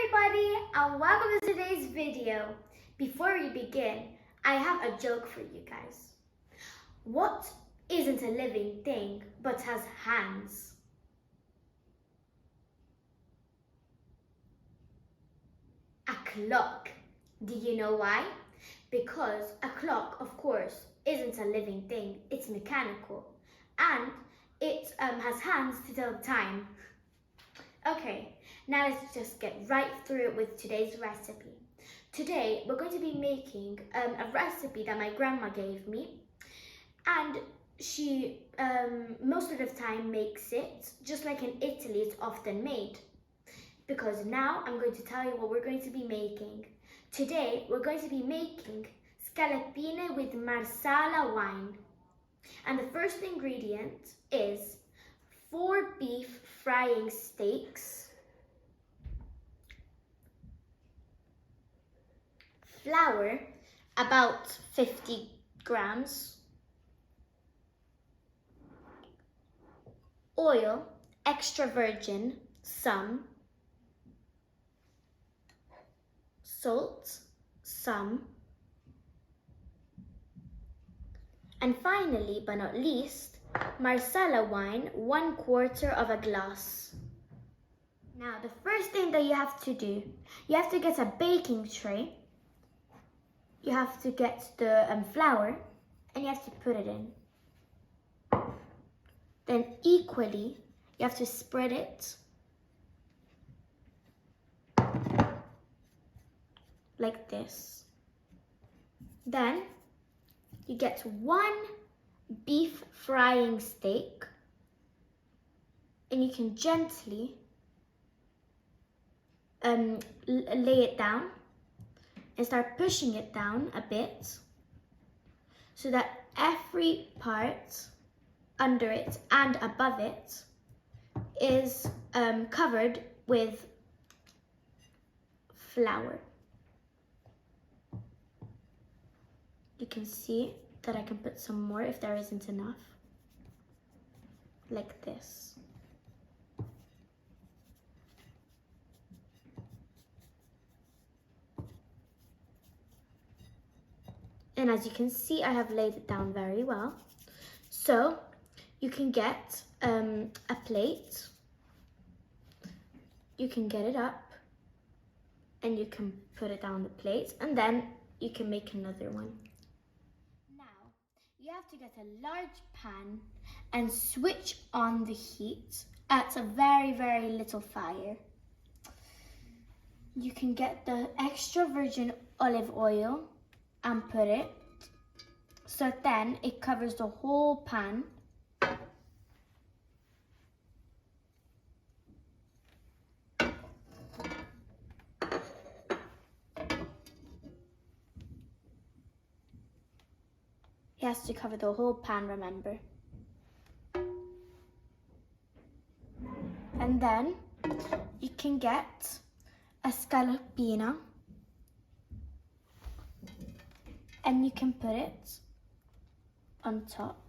everybody, and welcome to today's video. Before we begin, I have a joke for you guys. What isn't a living thing but has hands? A clock. Do you know why? Because a clock, of course, isn't a living thing. It's mechanical, and it has hands to tell the time. Okay, now let's just get right through it with today's recipe. Today, we're going to be making a recipe that my grandma gave me, and she most of the time makes it just like in Italy it's often made. Because now I'm going to tell you what we're going to be making. Today, we're going to be making Scaloppine with Marsala wine. And the first ingredient is 4 beef frying steaks, flour, about 50 grams, oil, extra virgin, some, salt, some, and finally, but not least, Marsala wine, 1/4 of a glass. Now, the first thing that you have to do, you have to get a baking tray, you have to get the flour, and you have to put it in. Then equally, you have to spread it like this. Then you get 1 beef frying steak, and you can gently lay it down and start pushing it down a bit so that every part under it and above it is covered with flour. You can see that I can put some more if there isn't enough, like this. And as you can see, I have laid it down very well. So you can get a plate, you can get it up, and you can put it down the plate, and then you can make another one. You have to get a large pan and switch on the heat at a very, very little fire. You can get the extra virgin olive oil and put it so then it covers the whole pan. It has to cover the whole pan, remember. And then you can get a scaloppina and you can put it on top.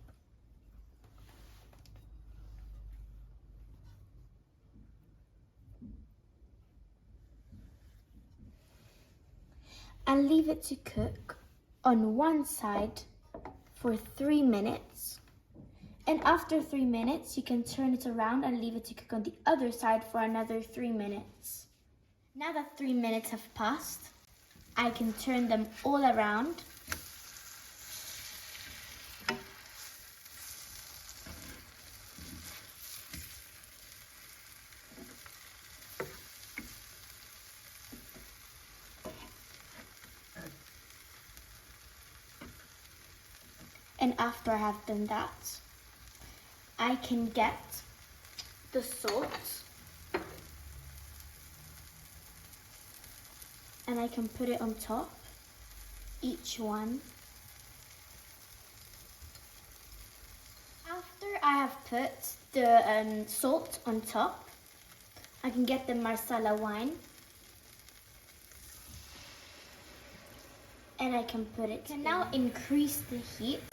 And leave it to cook on one side for 3 minutes, and after 3 minutes you can turn it around and leave it to cook on the other side for another 3 minutes. Now that 3 minutes have passed, I can turn them all around . And after I have done that, I can get the salt and I can put it on top, each one. After I have put the salt on top, I can get the Marsala wine and I can put it. And now increase the heat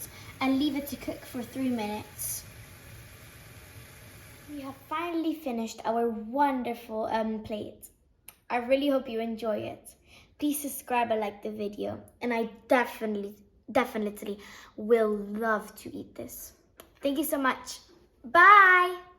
and leave it to cook for 3 minutes. We have finally finished our wonderful plate. I really hope you enjoy it. Please subscribe and like the video. And I definitely will love to eat this. Thank you so much. Bye.